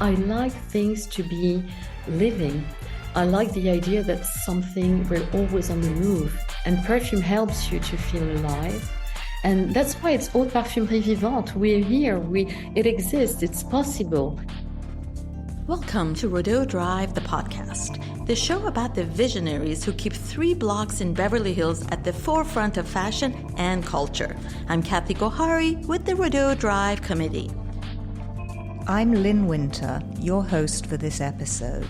I like things to be living. I like the idea that something, we're always on the move, and perfume helps you to feel alive. And that's why it's haute parfumerie vivante. We're here, it exists, it's possible. Welcome to Rodeo Drive, the podcast, the show about the visionaries who keep 3 blocks in Beverly Hills at the forefront of fashion and culture. I'm Kathy Gohari with the Rodeo Drive Committee. I'm Lyn Winter, your host for this episode.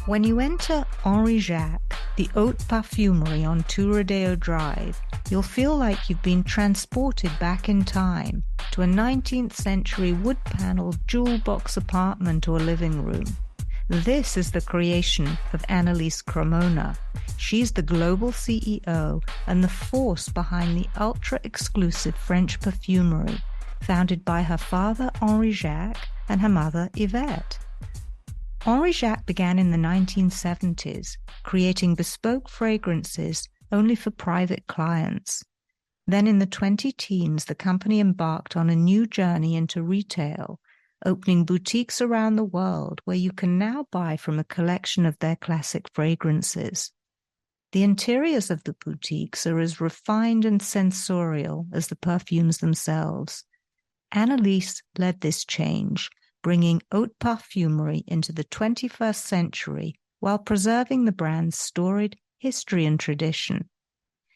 When you enter Henry Jacques, the haute parfumerie on Two Rodeo Drive, you'll feel like you've been transported back in time to a 19th century wood-paneled jewel box apartment or living room. This is the creation of Anne-Lise Cremona. She's the global CEO and the force behind the ultra-exclusive French perfumery, founded by her father Henry Jacques and her mother Yvette. Henry Jacques began in the 1970s, creating bespoke fragrances only for private clients. Then in the 20-teens, the company embarked on a new journey into retail, opening boutiques around the world where you can now buy from a collection of their classic fragrances. The interiors of the boutiques are as refined and sensorial as the perfumes themselves. Anne-Lise led this change, bringing haute parfumerie into the 21st century while preserving the brand's storied history and tradition.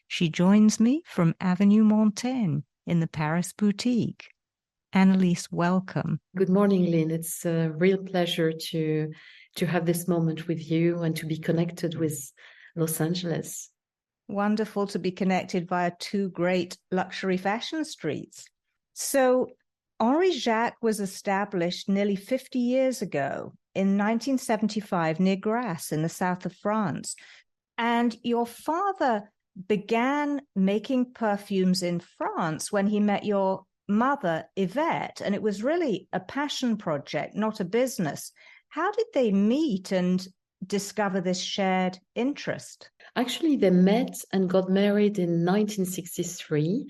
She joins me from Avenue Montaigne in the Paris boutique. Anne-Lise, welcome. Good morning, Lyn. It's a real pleasure to have this moment with you and to be connected with Los Angeles. Wonderful to be connected via 2 great luxury fashion streets. So, Henry Jacques was established nearly 50 years ago in 1975 near Grasse in the south of France. And your father began making perfumes in France when he met your mother, Yvette, and it was really a passion project, not a business. How did they meet and discover this shared interest? Actually, they met and got married in 1963.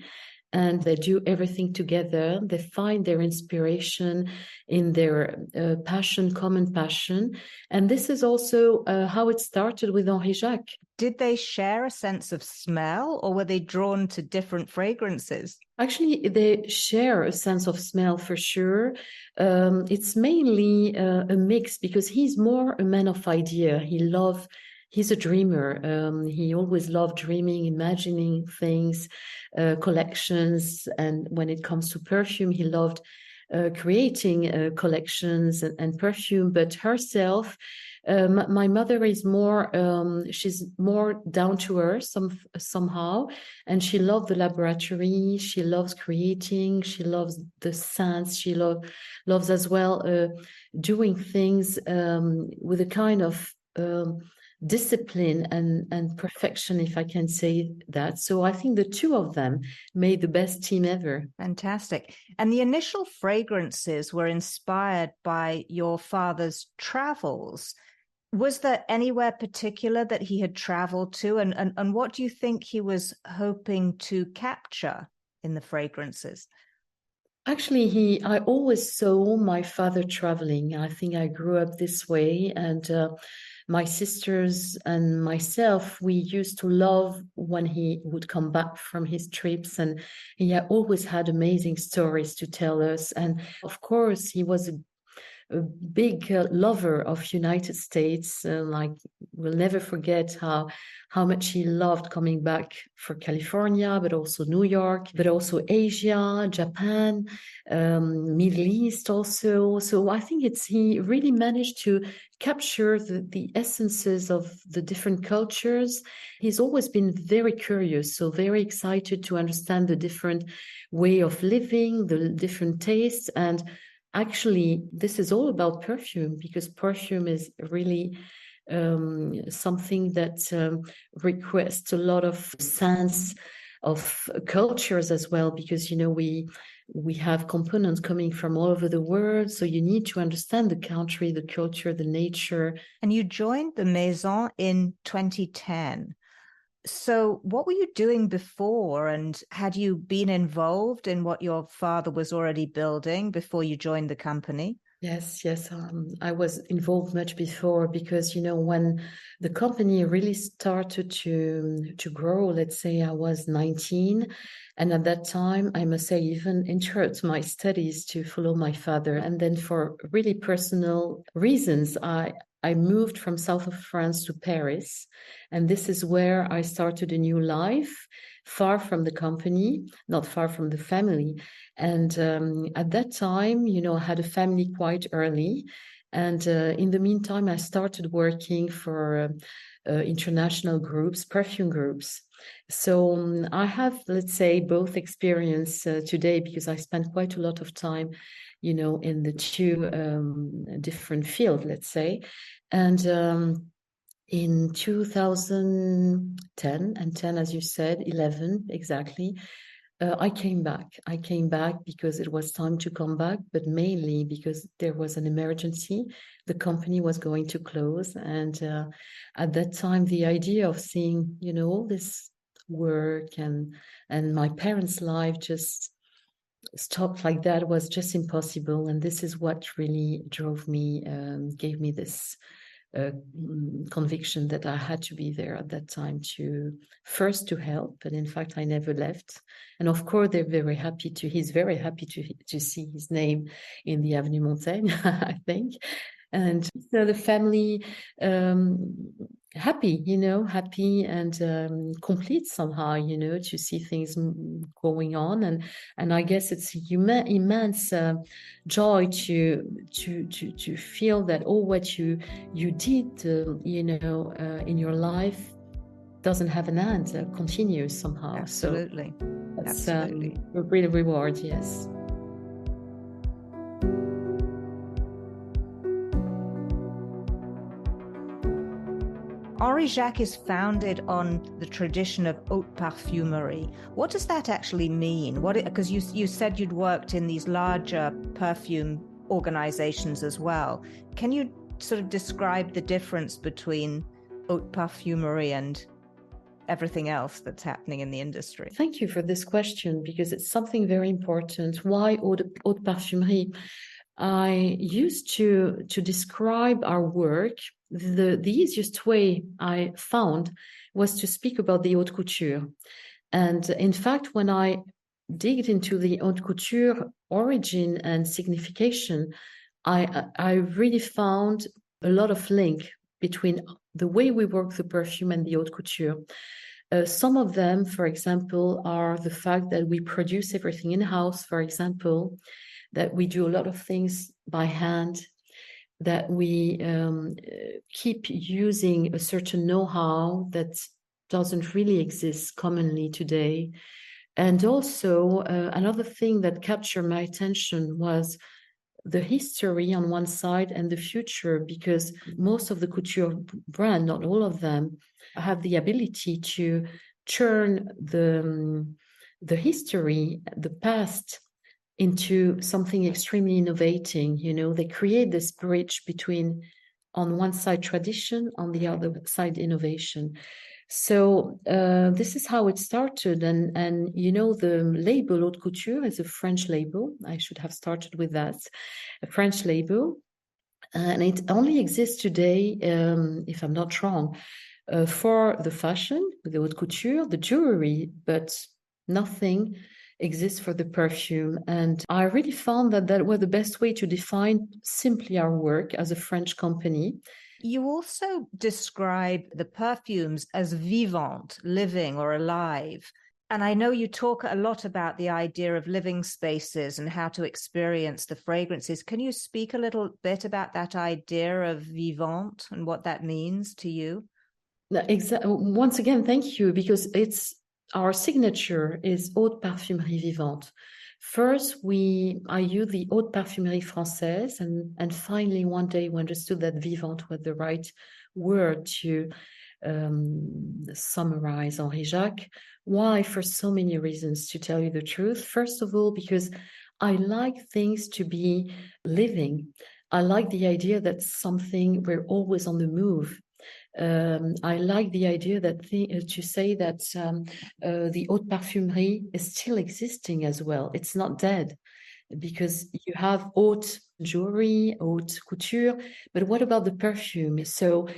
And they do everything together. They find their inspiration in their common passion. And this is also how it started with Henri Jacques. Did they share a sense of smell, or were they drawn to different fragrances? Actually, they share a sense of smell for sure. It's mainly a mix because he's more a man of idea. He's a dreamer. He always loved dreaming, imagining things, collections. And when it comes to perfume, he loved creating collections and perfume. But herself, my mother is more, she's more down to earth somehow. And she loved the laboratory. She loves creating. She loves the scents. She loves as well doing things with a kind of discipline and perfection, if I can say that. So I think the 2 of them made the best team ever. Fantastic. And the initial fragrances were inspired by your father's travels. Was there anywhere particular that he had traveled to? And what do you think he was hoping to capture in the fragrances? Actually, I always saw my father traveling. I think I grew up this way, and my sisters and myself, we used to love when he would come back from his trips, and he always had amazing stories to tell us. And of course, he was a big lover of United States. Like, we'll never forget how much he loved coming back for California, but also New York, but also Asia, Japan, Middle East also. So I think he really managed to capture the essences of the different cultures. He's always been very curious, so very excited to understand the different way of living, the different tastes. And actually, this is all about perfume, because perfume is really something that requests a lot of sense of cultures as well, because, you know, we have components coming from all over the world. So you need to understand the country, the culture, the nature. And you joined the Maison in 2010. So what were you doing before, and had you been involved in what your father was already building before you joined the company? Yes, yes. I was involved much before because, when the company really started to grow, let's say I was 19, and at that time, I must say, even interrupt my studies to follow my father. And then for really personal reasons, I moved from south of France to Paris, and this is where I started a new life, far from the company, not far from the family. And at that time, I had a family quite early. And in the meantime, I started working for international groups, perfume groups. So I have, let's say, both experience today because I spent quite a lot of time, in the two different fields, let's say. And in 2010 and 10, as you said, 11 exactly, I came back. I came back because it was time to come back, but mainly because there was an emergency. The company was going to close. And at that time, the idea of seeing, all this work and my parents' life just stopped like that was just impossible. And this is what really drove me, gave me this conviction that I had to be there at that time to help. And in fact, I never left. And of course, he's very happy to see his name in the Avenue Montaigne, I think. And so the family happy, happy and complete somehow, to see things going on. And I guess it's immense joy to feel that all what you did, in your life doesn't have an end, continues somehow. Absolutely. So that's Absolutely. a real reward, yes. Henry Jacques is founded on the tradition of haute parfumerie. What does that actually mean? Because you said you'd worked in these larger perfume organizations as well. Can you sort of describe the difference between haute parfumerie and everything else that's happening in the industry? Thank you for this question because it's something very important. Why haute parfumerie? I used to describe our work. The easiest way I found was to speak about the haute couture. And in fact, when I digged into the haute couture origin and signification, I really found a lot of link between the way we work the perfume and the haute couture. Some of them, for example, are the fact that we produce everything in-house, for example, that we do a lot of things by hand, that we keep using a certain know-how that doesn't really exist commonly today. And also, another thing that captured my attention was the history on one side and the future, because most of the couture brand, not all of them, have the ability to turn the history, the past, into something extremely innovating. They create this bridge between, on one side, tradition, on the other side, innovation. So this is how it started. And the label haute couture is a French label. I should have started with that, a French label. And it only exists today, if I'm not wrong, for the fashion, the haute couture, the jewelry, but nothing exists for the perfume. And I really found that was the best way to define simply our work as a French company. You also describe the perfumes as vivant, living or alive. And I know you talk a lot about the idea of living spaces and how to experience the fragrances. Can you speak a little bit about that idea of vivant and what that means to you? Once again, thank you, because our signature is haute parfumerie vivante. First, I used the haute parfumerie française, and finally one day we understood that vivante was the right word to summarize Henry Jacques. Why? For so many reasons, to tell you the truth. First of all, because I like things to be living. I like the idea that we're always on the move. I like the idea to say that the haute parfumerie is still existing as well. It's not dead. because you have haute jewelry, haute couture, but what about the perfume? So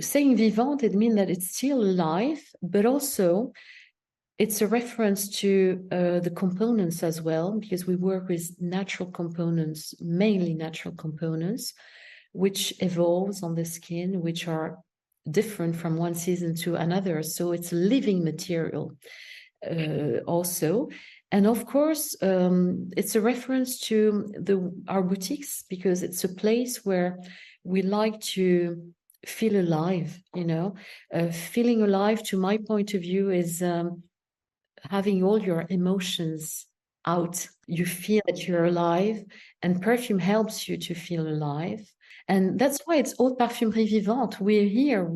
saying vivant, it means that it's still alive, but also it's a reference to the components as well, because we work with natural components, mainly natural components, which evolves on the skin, which are different from one season to another. So it's a living material also. And of course, it's a reference to our boutiques, because it's a place where we like to feel alive, feeling alive, to my point of view, is having all your emotions out. You feel that you're alive, and perfume helps you to feel alive. And that's why it's haute parfumerie vivante. We're here,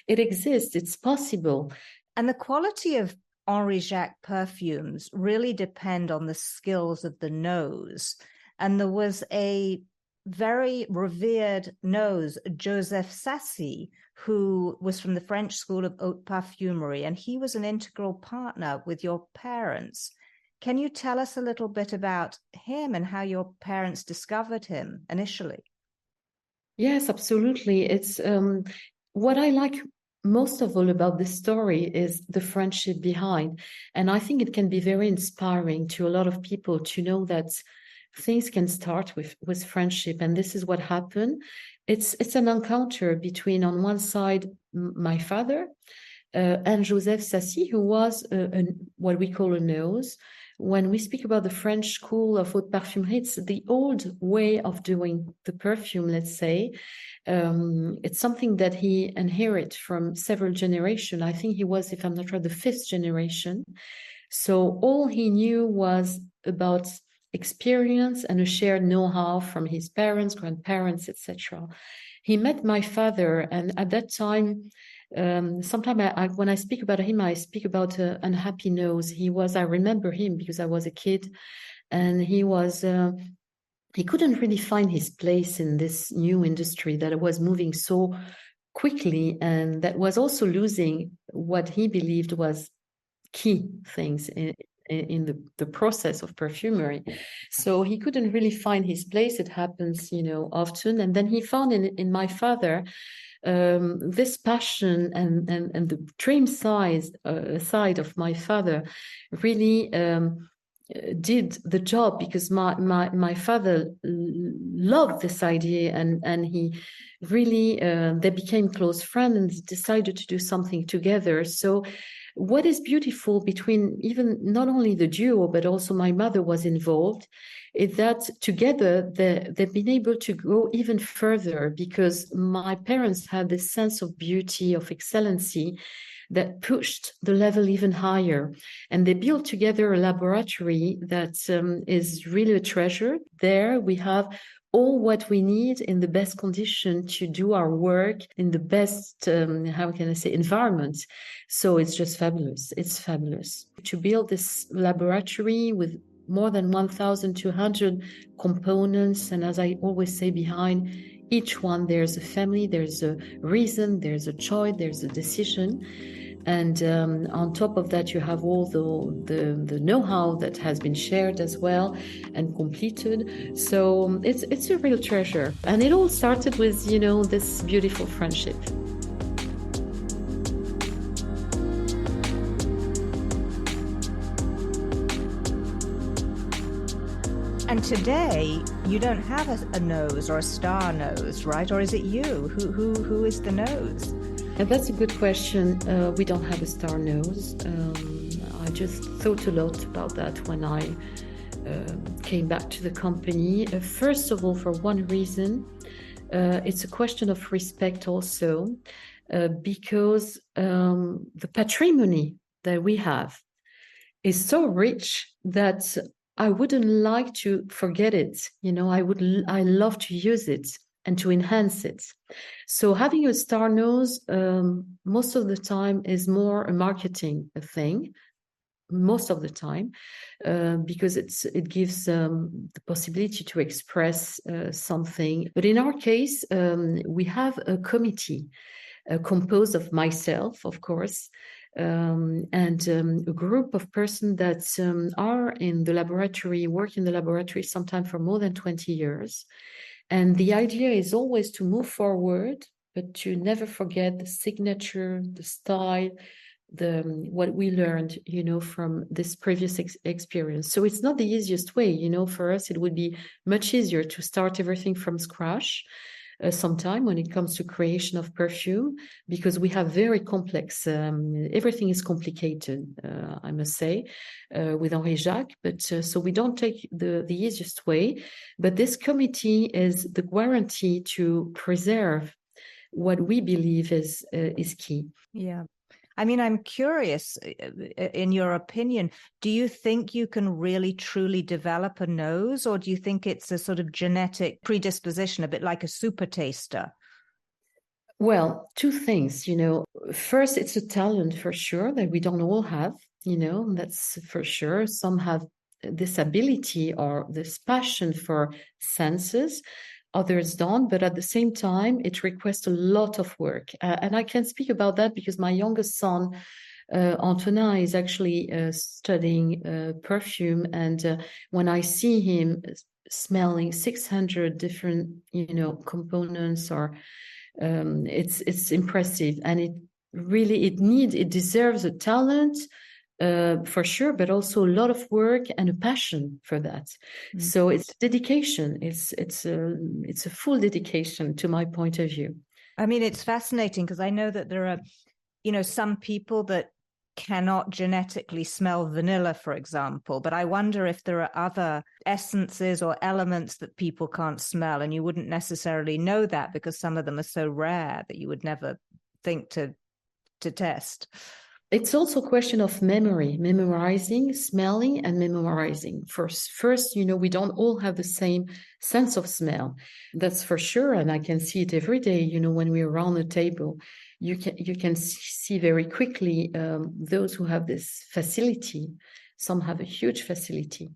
it exists, it's possible. And the quality of Henry Jacques perfumes really depend on the skills of the nose. And there was a very revered nose, Joseph Sassy, who was from the French School of Haute Parfumerie, and he was an integral partner with your parents. Can you tell us a little bit about him and how your parents discovered him initially? Yes, absolutely. It's what I like most of all about this story is the friendship behind. And I think it can be very inspiring to a lot of people to know that things can start with friendship. And this is what happened. It's an encounter between, on one side, my father and Joseph Sassy, who was what we call a nose. When we speak about the French school of haute parfumerie, it's the old way of doing the perfume, let's say. It's something that he inherited from several generations. I think he was, if I'm not wrong, the 5th generation. So all he knew was about experience and a shared know-how from his parents, grandparents, etc. He met my father, and at that time, sometimes when I speak about him, I speak about an unhappy nose. I remember him because I was a kid, and he couldn't really find his place in this new industry that was moving so quickly, and that was also losing what he believed was key things in the process of perfumery. So he couldn't really find his place. It happens, often. And then he found in my father this passion and the dream side of my father really did the job, because my father loved this idea, and he really they became close friends and decided to do something together. So what is beautiful between even not only the duo, but also my mother was involved, is that together they've been able to go even further, because my parents had this sense of beauty, of excellency, that pushed the level even higher. And they built together a laboratory that is really a treasure. There we have all what we need in the best condition to do our work in the best, environment. So it's just fabulous. It's fabulous. To build this laboratory with more than 1,200 components, and as I always say, behind each one, there's a family, there's a reason, there's a choice, there's a decision. And on top of that, you have all the know-how that has been shared as well and completed. So it's a real treasure. And it all started with, this beautiful friendship. And today, you don't have a nose or a star nose, right? Or is it you? Who is the nose? And that's a good question. We don't have a star nose. I just thought a lot about that when I came back to the company. First of all, for one reason, it's a question of respect also, because the patrimony that we have is so rich that I wouldn't like to forget it. I love to use it and to enhance it. So having a star nose most of the time is more a marketing thing, most of the time, because it gives the possibility to express something. But in our case, we have a committee composed of myself, of course, and a group of persons that are in the laboratory, work in the laboratory sometimes for more than 20 years. And the idea is always to move forward, but to never forget the signature, the style, what we learned, from this previous experience. So it's not the easiest way, for us, it would be much easier to start everything from scratch sometime when it comes to creation of perfume, because we have very complex, everything is complicated, I must say, with Henry Jacques, but so we don't take the easiest way, but this committee is the guarantee to preserve what we believe is key. Yeah. I mean, I'm curious, in your opinion, do you think you can really truly develop a nose, or do you think it's a sort of genetic predisposition, a bit like a super taster? Well, two things, First, it's a talent for sure that we don't all have, that's for sure. Some have this ability or this passion for senses. Others don't, but at the same time, it requires a lot of work. And I can speak about that because my youngest son, Antonin, is actually studying perfume. And when I see him smelling 600 different, components, or it's impressive. And it deserves a talent, for sure, but also a lot of work and a passion for that. Mm-hmm. So it's dedication. It's a full dedication, to my point of view. I mean, it's fascinating because I know that there are, some people that cannot genetically smell vanilla, for example, but I wonder if there are other essences or elements that people can't smell, and you wouldn't necessarily know that because some of them are so rare that you would never think to test. It's also a question of memorizing, smelling, and memorizing. First, we don't all have the same sense of smell. That's for sure, and I can see it every day. When we're around the table, you can see very quickly those who have this facility. Some have a huge facility,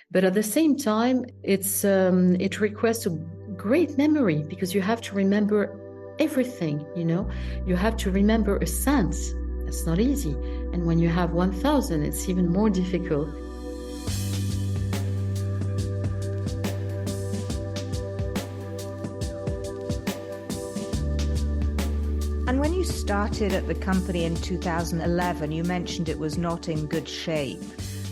but at the same time, it requires a great memory because you have to remember everything. You have to remember a scent. It's not easy. And when you have 1,000, it's even more difficult. And when you started at the company in 2011, you mentioned it was not in good shape.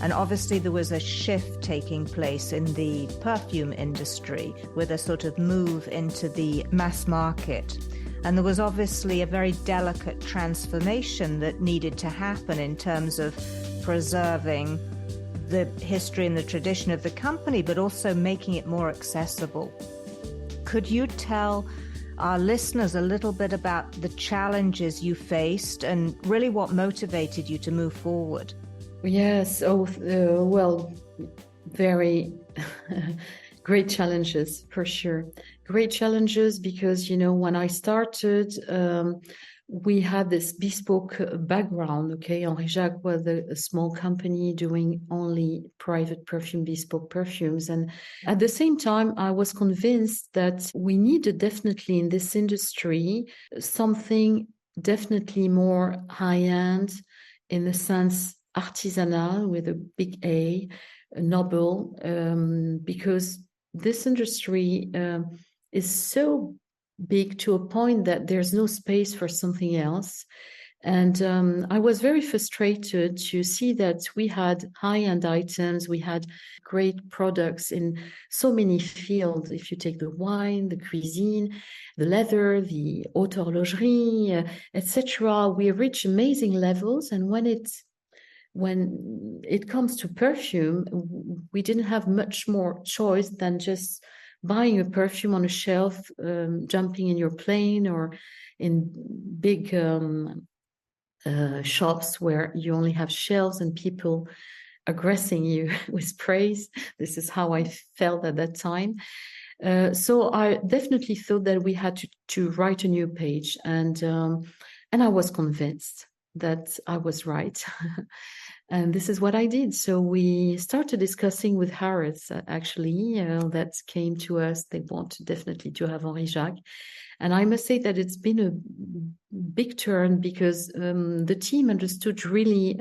And obviously there was a shift taking place in the perfume industry with a sort of move into the mass market. And there was obviously a very delicate transformation that needed to happen in terms of preserving the history and the tradition of the company, but also making it more accessible. Could you tell our listeners a little bit about the challenges you faced and really what motivated you to move forward? Yes. Well, very great challenges, for sure. Great challenges because, when I started, we had this bespoke background, okay? Henry Jacques was a small company doing only private perfume, bespoke perfumes. And at the same time, I was convinced that we needed definitely in this industry something definitely more high-end, in the sense artisanal with a big A, noble, because this industry is so big to a point that there's no space for something else. And I was very frustrated to see that we had high-end items, we had great products in so many fields. If you take the wine, the cuisine, the leather, the haute horlogerie, etc., we reach amazing levels. And when it comes to perfume, we didn't have much more choice than just buying a perfume on a shelf, jumping in your plane, or in big shops where you only have shelves and people aggressing you with praise. This is how I felt at that time. So I definitely thought that we had to write a new page, and I was convinced. that I was right. And this is what I did. So we started discussing with Harrods, actually, that came to us. They want definitely to have Henry Jacques. And I must say that it's been a big turn because the team understood really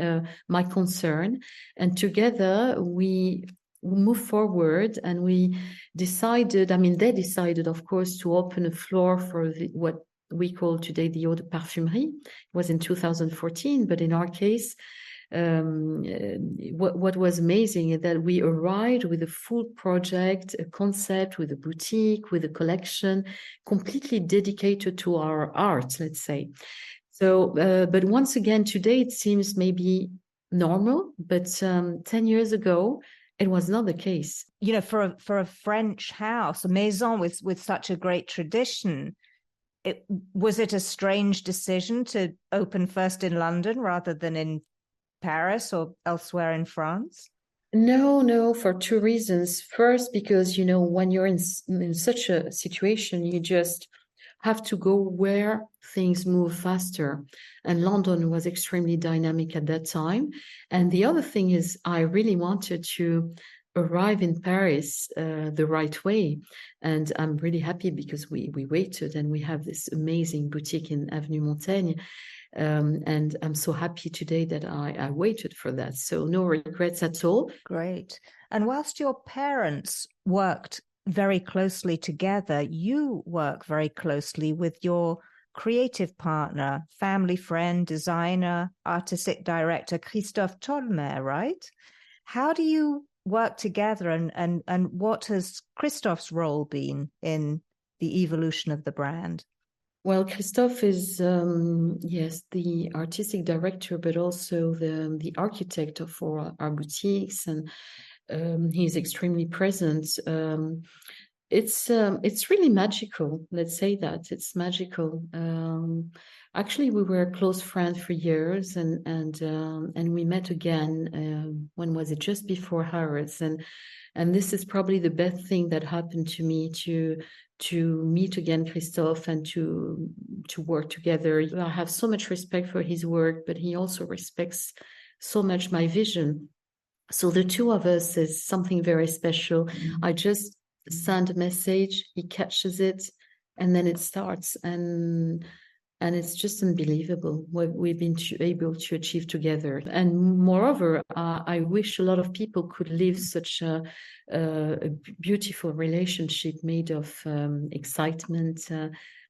my concern. And together we moved forward and we decided, they decided, of course, to open a floor for what we call today the haute parfumerie. It was in 2014, but in our case, what was amazing is that we arrived with a full project, a concept, with a boutique, with a collection, completely dedicated to our art, let's say. So, but once again, today it seems maybe normal, but 10 years ago, it was not the case. You know, for a French house, a maison with such a great tradition, was it a strange decision to open first in London rather than in Paris or elsewhere in France? No, for two reasons. First, because, when you're in such a situation, you just have to go where things move faster. And London was extremely dynamic at that time. And the other thing is I really wanted to arrive in Paris the right way. And I'm really happy because we waited and we have this amazing boutique in Avenue Montaigne. And I'm so happy today that I waited for that. So no regrets at all. Great. And whilst your parents worked very closely together, you work very closely with your creative partner, family friend, designer, artistic director, Christophe Tolmer, right? How do you work together and what has Christophe's role been in the evolution of the brand? Well, Christophe is, yes, the artistic director, but also the architect of our boutiques, and he's extremely present. It's really magical. Let's say that it's magical. Actually, we were close friends for years, and we met again. When was it? Just before Harrods, and this is probably the best thing that happened to me to meet again Christophe and to work together. I have so much respect for his work, but he also respects so much my vision. So the two of us is something very special. Mm-hmm. I just send a message, he catches it, and then it starts. And it's just unbelievable what we've been able to achieve together. And moreover, I wish a lot of people could live such a beautiful relationship made of excitement,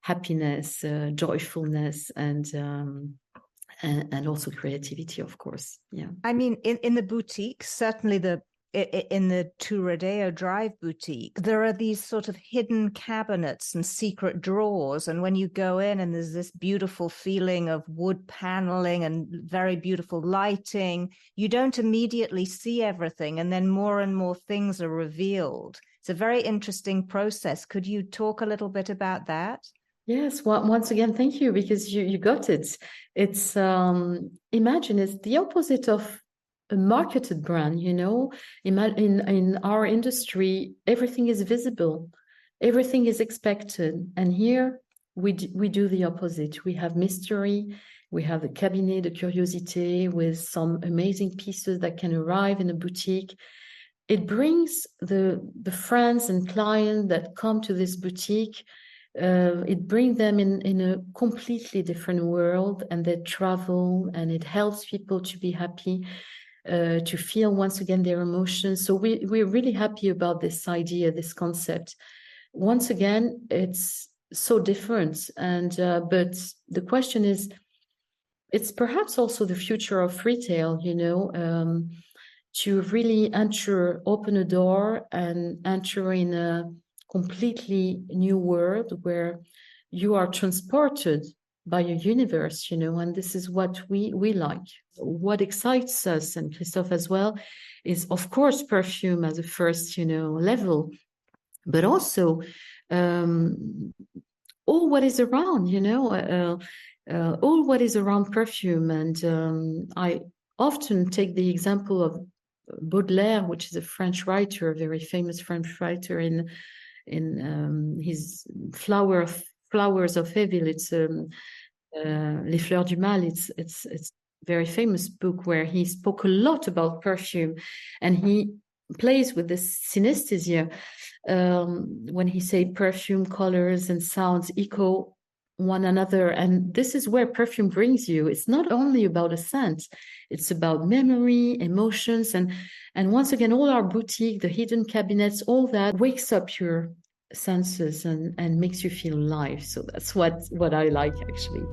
happiness, joyfulness, and also creativity, of course. Yeah. I mean, in the boutique, certainly in the Two Rodeo Drive boutique, there are these sort of hidden cabinets and secret drawers. And when you go in and there's this beautiful feeling of wood paneling and very beautiful lighting, you don't immediately see everything. And then more and more things are revealed. It's a very interesting process. Could you talk a little bit about that? Yes, once again, thank you, because you got it. It's, imagine it's the opposite of a marketed brand, in our industry, everything is visible, everything is expected. And here we do the opposite. We have mystery, we have the cabinet de curiosité with some amazing pieces that can arrive in a boutique. It brings the friends and clients that come to this boutique, it brings them in a completely different world, and they travel, and it helps people to be happy. To feel once again their emotions. So we're really happy about this idea, this concept. Once again, it's so different. And but the question is, it's perhaps also the future of retail, to really open a door and enter in a completely new world where you are transported by a universe, and this is what we like. What excites us, and Christophe as well, is of course perfume as a first, level, but also all what is around, all what is around perfume. And I often take the example of Baudelaire, which is a French writer, a very famous French writer, in his Flowers of Evil. It's Les Fleurs du Mal. It's very famous book where he spoke a lot about perfume, and he plays with this synesthesia when he say perfume, colors, and sounds echo one another. And this is where perfume brings you. It's not only about a scent, it's about memory, emotions, and once again, all our boutique, the hidden cabinets, all that wakes up your senses and makes you feel alive. So that's what I like, actually.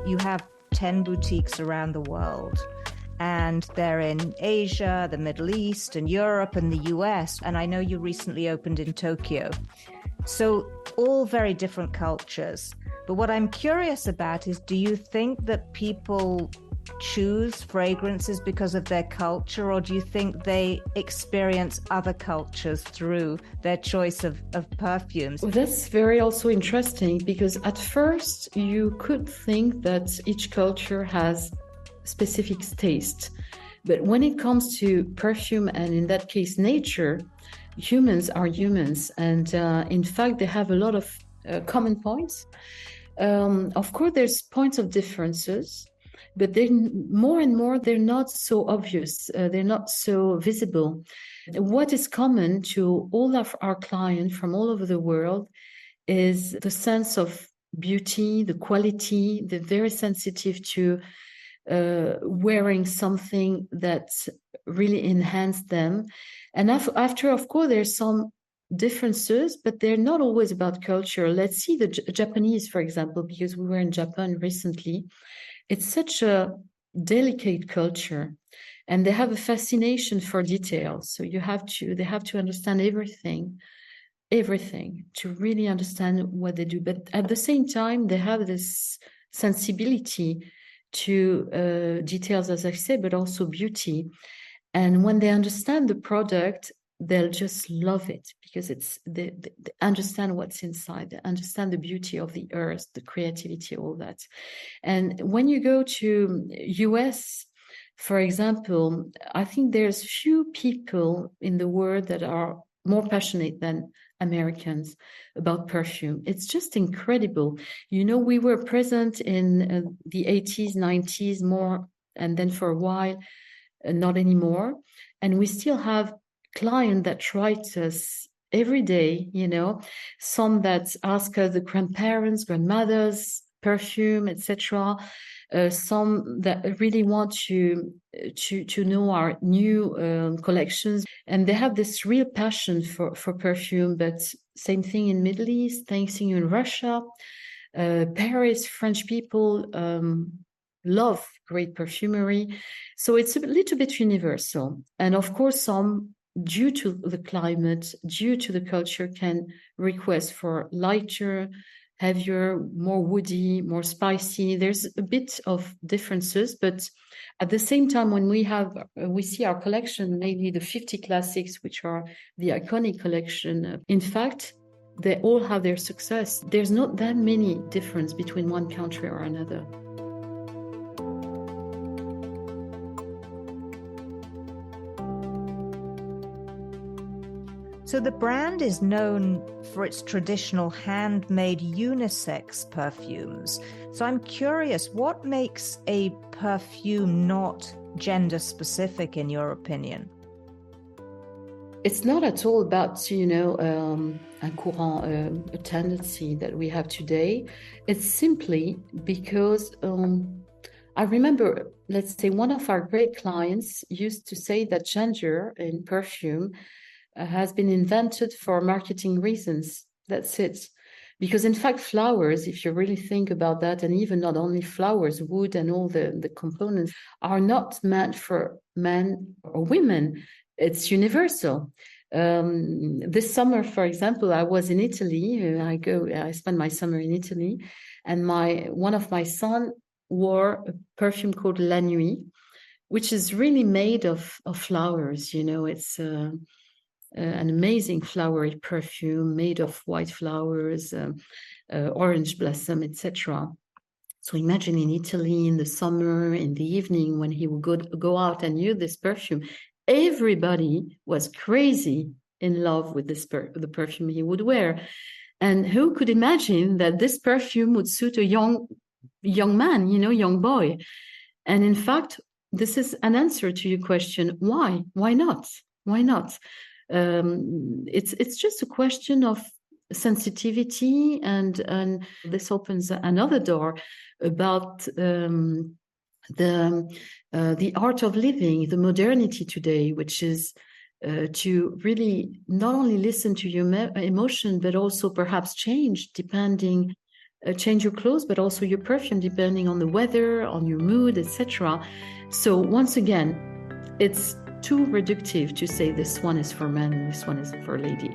You have 10 boutiques around the world, and they're in Asia, the Middle East, and Europe, and the US. And I know you recently opened in Tokyo. So all very different cultures. But what I'm curious about is, do you think that people choose fragrances because of their culture, or do you think they experience other cultures through their choice of perfumes? Well, that's very also interesting, because at first you could think that each culture has specific taste. But when it comes to perfume, and in that case nature, humans are humans. And in fact, they have a lot of common points. Of course, there's points of differences, but then more and more, they're not so obvious. They're not so visible. What is common to all of our clients from all over the world is the sense of beauty, the quality. They're very sensitive to wearing something that really enhanced them. And after, of course, there's some differences, but they're not always about culture. Let's see the Japanese, for example, because we were in Japan recently. It's such a delicate culture, and they have a fascination for details. So they have to understand everything to really understand what they do. But at the same time, they have this sensibility to details, as I say, but also beauty. And when they understand the product, they'll just love it, because they understand what's inside. They understand the beauty of the earth, the creativity, all that. And when you go to US, for example, I think there's few people in the world that are more passionate than Americans about perfume. It's just incredible. You know, we were present in the 80s, 90s more, and then for a while, not anymore. And we still have clients that write us every day, you know, some that ask us the grandparents, grandmothers, perfume, etc. Some that really want to know our new collections, and they have this real passion for perfume. But same thing in Middle East, same thing in Russia, Paris. French people love great perfumery, so it's a little bit universal. And of course, some, due to the climate, due to the culture, can request for lighter, heavier, more woody, more spicy. There's a bit of differences, but at the same time, when we see our collection, maybe the 50 classics, which are the iconic collection, in fact, they all have their success. There's not that many difference between one country or another. So the brand is known for its traditional handmade unisex perfumes. So I'm curious, what makes a perfume not gender specific, in your opinion? It's not at all about, you know, a tendency that we have today. It's simply because I remember, let's say, one of our great clients used to say that gender in perfume has been invented for marketing reasons. That's it. Because in fact, flowers, if you really think about that, and even not only flowers, wood and all the components are not meant for men or women. It's universal. This summer, for example, I was in Italy. I spent my summer in Italy, and one of my son wore a perfume called La Nuit, which is really made of flowers. You know, it's an amazing flowery perfume made of white flowers, orange blossom, etc. So imagine in Italy in the summer, in the evening, when he would go out and use this perfume, everybody was crazy in love with the perfume he would wear. And who could imagine that this perfume would suit a young man, young boy? And in fact, this is an answer to your question. Why? Why not? Why not? It's just a question of sensitivity, and this opens another door about the art of living, the modernity today, which is to really not only listen to your emotion, but also perhaps change your clothes, but also your perfume depending on the weather, on your mood, etc. So once again, it's too reductive to say this one is for men and this one is for lady.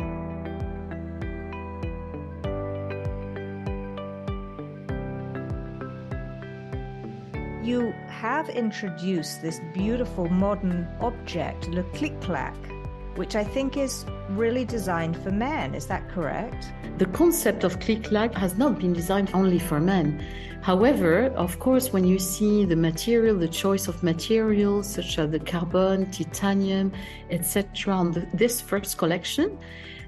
You have introduced this beautiful modern object, le clic-clac, which I think is really designed for men. Is that correct? The concept of clic-clac has not been designed only for men. However, of course, when you see the material, the choice of materials such as the carbon, titanium, etc. on this first collection,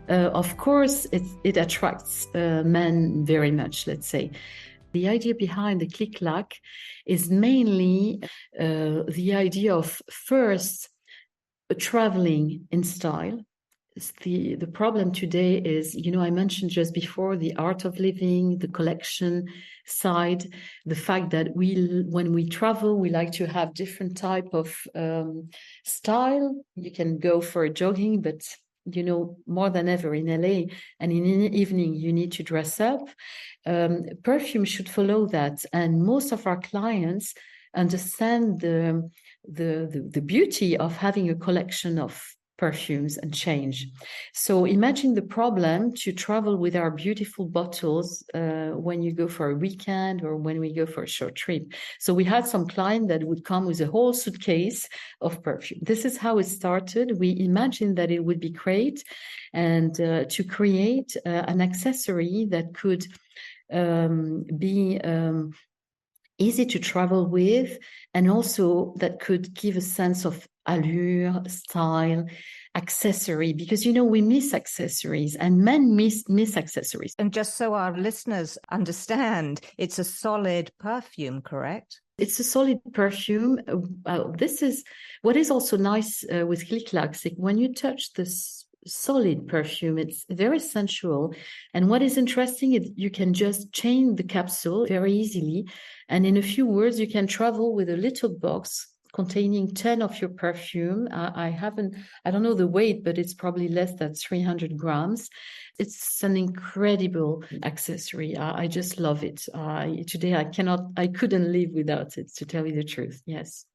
of course, it attracts men very much, let's say. The idea behind the clic-clac is mainly the idea of first traveling in style. The problem today is, I mentioned just before the art of living, the collection side, the fact that when we travel, we like to have different type of style. You can go for a jogging, but more than ever in LA and in the evening, you need to dress up. Perfume should follow that. And most of our clients understand the beauty of having a collection of perfumes and change. So imagine the problem to travel with our beautiful bottles when you go for a weekend or when we go for a short trip. So we had some client that would come with a whole suitcase of perfume. This is how it started. We imagined that it would be great and to create an accessory that could be easy to travel with, and also that could give a sense of allure, style, accessory, because we miss accessories and men miss accessories. And just so our listeners understand, it's a solid perfume, correct? It's a solid perfume. This is what is also nice with clic-clac. When you touch this solid perfume, it's very sensual, and what is interesting is you can just change the capsule very easily, and in a few words you can travel with a little box containing 10 of your perfume. I don't know the weight, but it's probably less than 300 grams. It's an incredible accessory. I just love it. Today I couldn't live without it, to tell you the truth. Yes.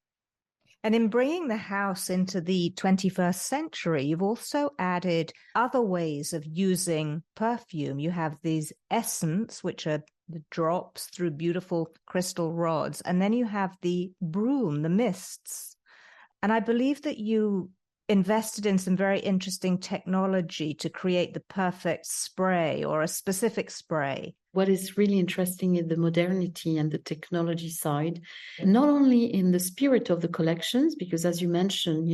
And in bringing the house into the 21st century, you've also added other ways of using perfume. You have these essence, which are the drops through beautiful crystal rods. And then you have the broom, the mists. And I believe that you invested in some very interesting technology to create the perfect spray or a specific spray. What is really interesting is the modernity and the technology side, not only in the spirit of the collections, because as you mentioned,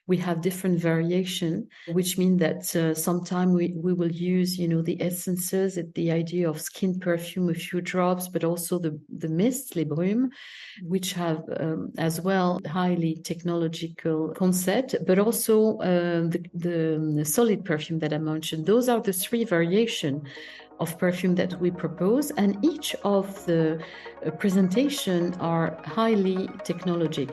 we have different variation, which means that sometimes we will use, the essences, the idea of skin perfume, a few drops, but also the mists, les brumes, which have as well highly technological concept, but also the solid perfume that I mentioned. Those are the three variations of perfume that we propose, and each of the presentation are highly technologic.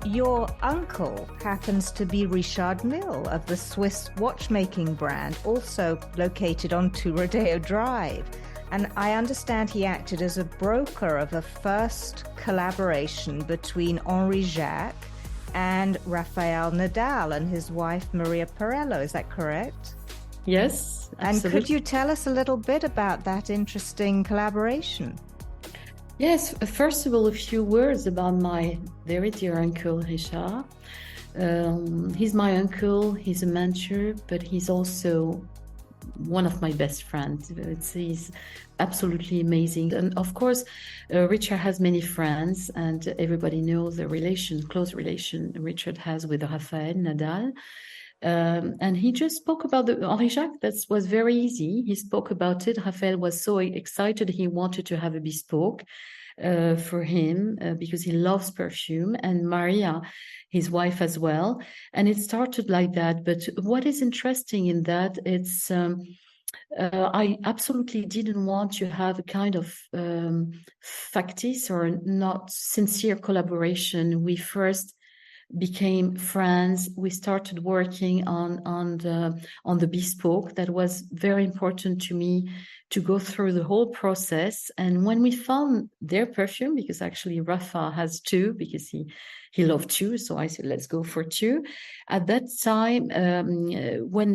Your uncle happens to be Richard Mille of the Swiss watchmaking brand, also located on Two Rodeo Drive. And I understand he acted as a broker of a first collaboration between Henry Jacques and Rafael Nadal and his wife Maria Perello. Is that correct? Yes, absolutely. And could you tell us a little bit about that interesting collaboration? Yes, first of all, a few words about my very dear uncle, Richard. He's my uncle, he's a mentor, but he's also one of my best friends. He's absolutely amazing. And of course, Richard has many friends, and everybody knows the close relation Richard has with Rafael Nadal. And he just spoke about the Henri Jacques. That was very easy. He spoke about it. Rafael was so excited. He wanted to have a bespoke for him because he loves perfume, and Maria, his wife as well. And it started like that. But what is interesting in that, it's I absolutely didn't want to have a kind of factice or not sincere collaboration. We first became friends. We started working on the bespoke. That was very important to me, to go through the whole process. And when we found their perfume, because actually Rafa has two, because he loved two, so I said, let's go for two. At that time, when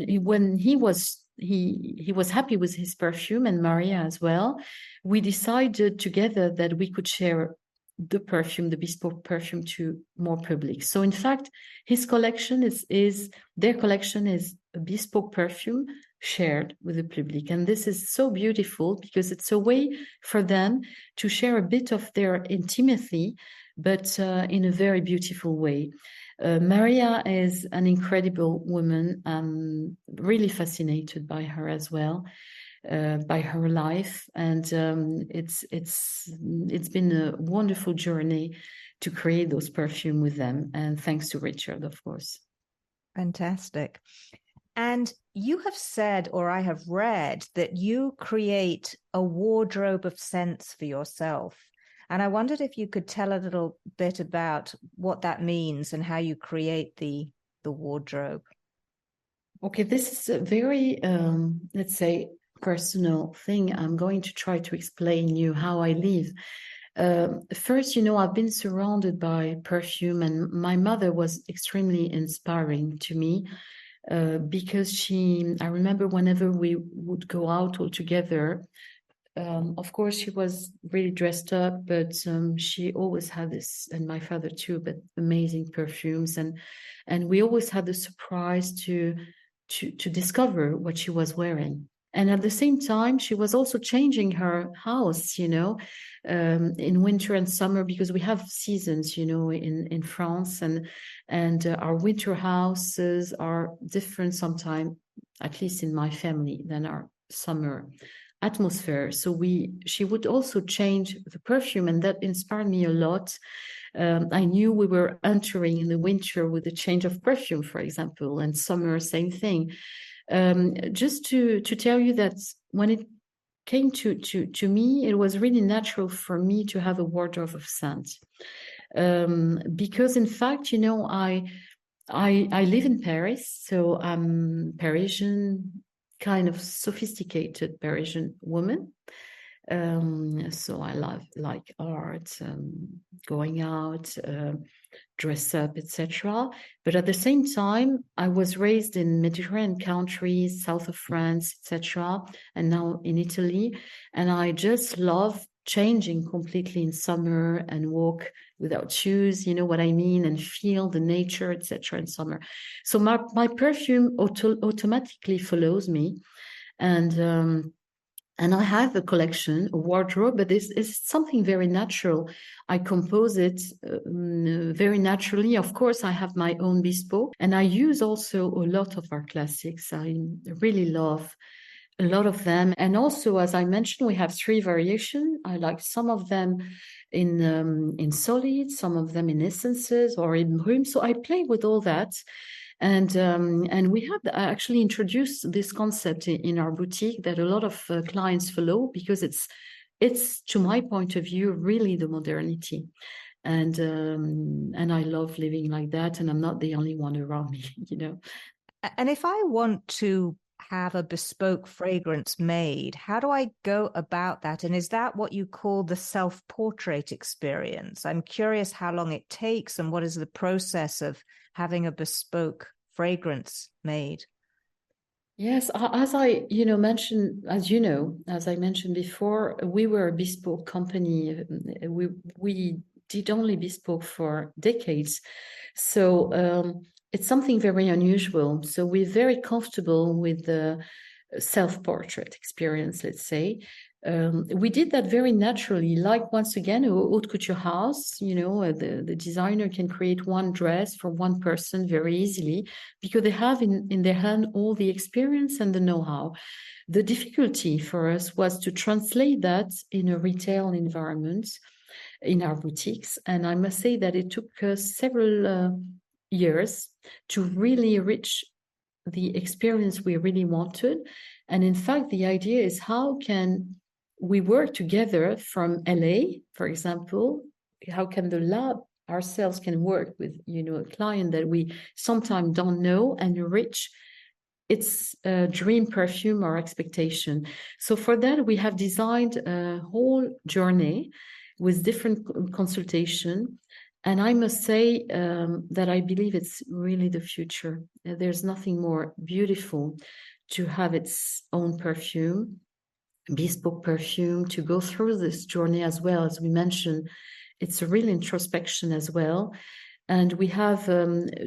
he was happy with his perfume, and Maria as well, we decided together that we could share the perfume, the bespoke perfume, to more public. So in fact, his collection their collection is a bespoke perfume shared with the public. And this is so beautiful because it's a way for them to share a bit of their intimacy, but in a very beautiful way. Maria is an incredible woman. I'm really fascinated by her as well. By her life, and it's been a wonderful journey to create those perfume with them, and thanks to Richard, of course. Fantastic. And you have said, or I have read, that you create a wardrobe of scents for yourself. And I wondered if you could tell a little bit about what that means and how you create the wardrobe. Okay, this is a very let's say personal thing. I'm going to try to explain you how I live. First, I've been surrounded by perfume, and my mother was extremely inspiring to me because I remember whenever we would go out all together, of course, she was really dressed up, but she always had this, and my father too, but amazing perfumes, and we always had the surprise to discover what she was wearing. And at the same time, she was also changing her house, in winter and summer, because we have seasons, in France, and our winter houses are different sometimes, at least in my family, than our summer atmosphere. So she would also change the perfume, and that inspired me a lot. I knew we were entering in the winter with a change of perfume, for example, and summer, same thing. Just to tell you that when it came to me, it was really natural for me to have a wardrobe of scents. Because in fact, I live in Paris, so I'm Parisian, kind of sophisticated Parisian woman. So I like art, going out, dress up, etc. But at the same time, I was raised in Mediterranean countries, south of France, etc., and now in Italy. And I just love changing completely in summer and walk without shoes, you know what I mean, and feel the nature, etc. in summer. So my perfume automatically follows me. And I have a collection, a wardrobe, but it's something very natural. I compose it very naturally. Of course, I have my own bespoke, and I use also a lot of our classics. I really love a lot of them. And also, as I mentioned, we have 3 variations. I like some of them in solid, some of them in essences or in brink. So I play with all that. And we have actually introduced this concept in our boutique that a lot of clients follow, because it's to my point of view really the modernity, and I love living like that, and I'm not the only one around me, And if I want to have a bespoke fragrance made, how do I go about that? And is that what you call the self-portrait experience? I'm curious how long it takes and what is the process of having a bespoke fragrance made. Yes, as I mentioned, as I mentioned before, we were a bespoke company. We did only bespoke for decades. So it's something very unusual. So we're very comfortable with the self-portrait experience, let's say. We did that very naturally, like once again, a haute couture house, the designer can create one dress for one person very easily because they have in their hand all the experience and the know-how. The difficulty for us was to translate that in a retail environment in our boutiques. And I must say that it took us several years to really reach the experience we really wanted. And in fact, the idea is how can we work together from LA, for example, how can the lab ourselves can work with, a client that we sometimes don't know and reach its dream perfume or expectation. So for that, we have designed a whole journey with different consultation. And I must say that I believe it's really the future. There's nothing more beautiful to have its own perfume, bespoke perfume, to go through this journey as well. As we mentioned, it's a real introspection as well. And we have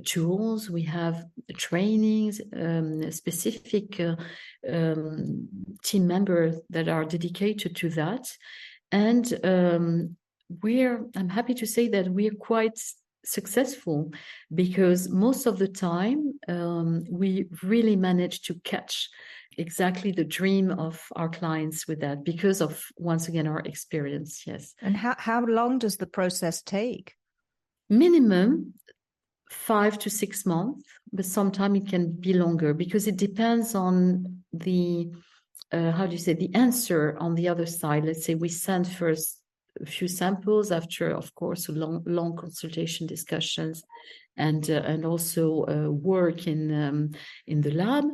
tools, we have trainings, specific team members that are dedicated to that. And I'm happy to say that we're quite successful because most of the time we really manage to catch exactly the dream of our clients with that because of, once again, our experience. Yes. And how long does the process take? Minimum 5 to 6 months, but sometimes it can be longer because it depends on the the answer on the other side. Let's say we send first a few samples after, of course, long consultation discussions and also work in the lab.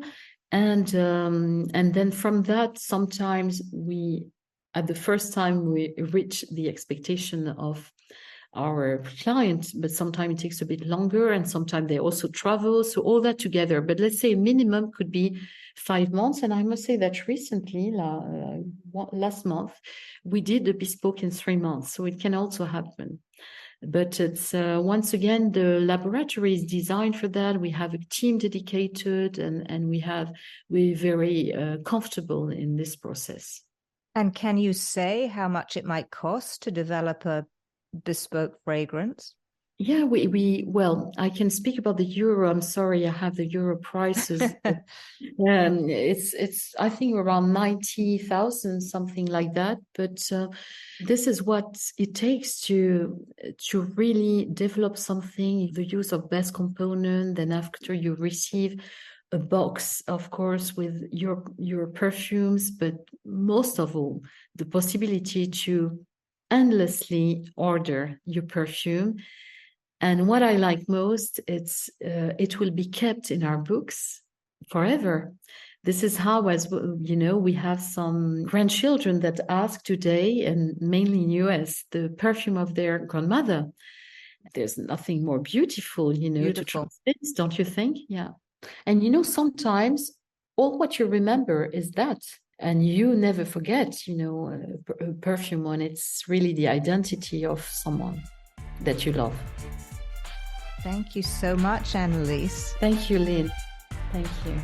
And then from that, sometimes at the first time we reach the expectation of our client, but sometimes it takes a bit longer and sometimes they also travel. So all that together, but let's say minimum could be 5 months. And I must say that recently, last month, we did a bespoke in 3 months. So it can also happen. But it's once again, the laboratory is designed for that. We have a team dedicated and we're very comfortable in this process. And can you say how much it might cost to develop a bespoke fragrance? Yeah, well, I can speak about the euro. I'm sorry, I have the euro prices. It's I think around 90,000, something like that. But this is what it takes to really develop something. The use of best component. Then after you receive a box, of course, with your perfumes, but most of all, the possibility to endlessly order your perfume. And what I like most, it will be kept in our books forever. This is how, as we have some grandchildren that ask today, and mainly in US, the perfume of their grandmother. There's nothing more beautiful, to transmit, don't you think? Yeah. And sometimes all what you remember is that. And you never forget, a perfume when it's really the identity of someone that you love. Thank you so much, Anne-Lise. Thank you, Lyn. Thank you.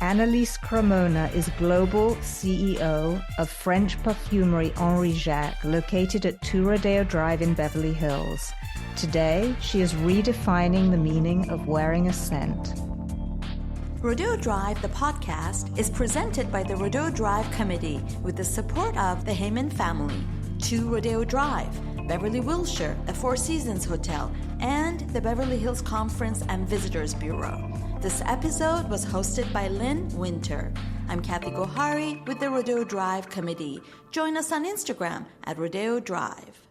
Anne-Lise Cremona is Global CEO of French perfumery Henry Jacques, located at Two Rodeo Drive in Beverly Hills. Today, she is redefining the meaning of wearing a scent. Rodeo Drive, the podcast, is presented by the Rodeo Drive Committee with the support of the Heyman family, Two Rodeo Drive, Beverly Wilshire, the Four Seasons Hotel, and the Beverly Hills Conference and Visitors Bureau. This episode was hosted by Lyn Winter. I'm Kathy Gohari with the Rodeo Drive Committee. Join us on Instagram at Rodeo Drive.